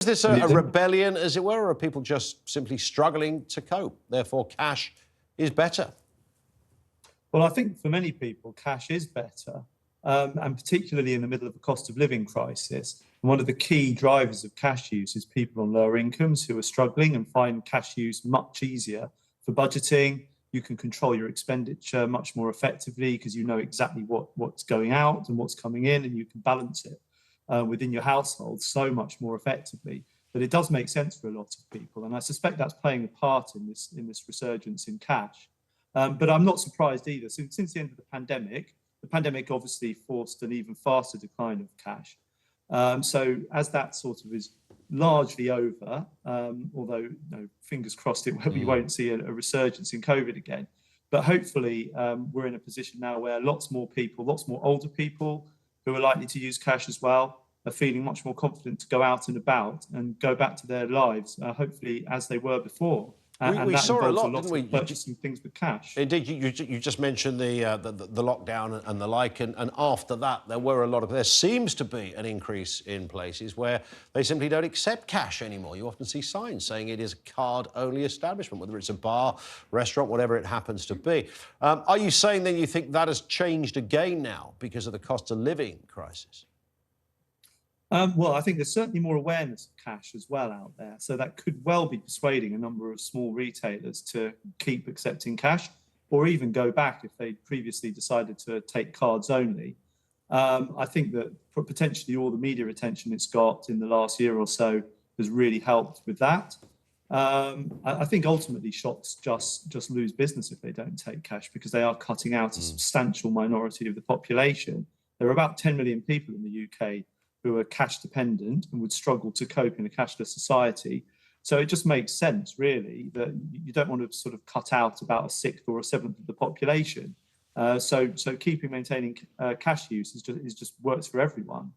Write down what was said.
Is this a rebellion, as it were, or are people just simply struggling to cope? Therefore, cash is better. Well, I think for many people, cash is better, and particularly in the middle of a cost of living crisis. And one of the key drivers of cash use is people on lower incomes who are struggling and find cash use much easier for budgeting. You can control your expenditure much more effectively because you know exactly what's going out and what's coming in, and you can balance it within your household so much more effectively. But it does make sense for a lot of people, and I suspect that's playing a part in this resurgence in cash. But I'm not surprised either. Since the end of the pandemic obviously forced an even faster decline of cash. So as that sort of is largely over, although fingers crossed we won't see a resurgence in COVID again. But hopefully we're in a position now where lots more older people who are likely to use cash as well, are feeling much more confident to go out and about and go back to their lives, hopefully as they were before. We saw a lot, didn't we? Purchasing things with cash. Indeed, you just mentioned the lockdown and the like, and after that there seems to be an increase in places where they simply don't accept cash anymore. You often see signs saying it is a card-only establishment, whether it's a bar, restaurant, whatever it happens to be. Are you saying then you think that has changed again now because of the cost of living crisis? Well, I think there's certainly more awareness of cash as well out there. So that could well be persuading a number of small retailers to keep accepting cash or even go back if they previously decided to take cards only. I think that potentially all the media attention it's got in the last year or so has really helped with that. I think ultimately shops just lose business if they don't take cash because they are cutting out a substantial minority of the population. There are about 10 million people in the UK who are cash dependent and would struggle to cope in a cashless society. So it just makes sense, really, that you don't want to sort of cut out about a sixth or a seventh of the population. So maintaining cash use is just works for everyone.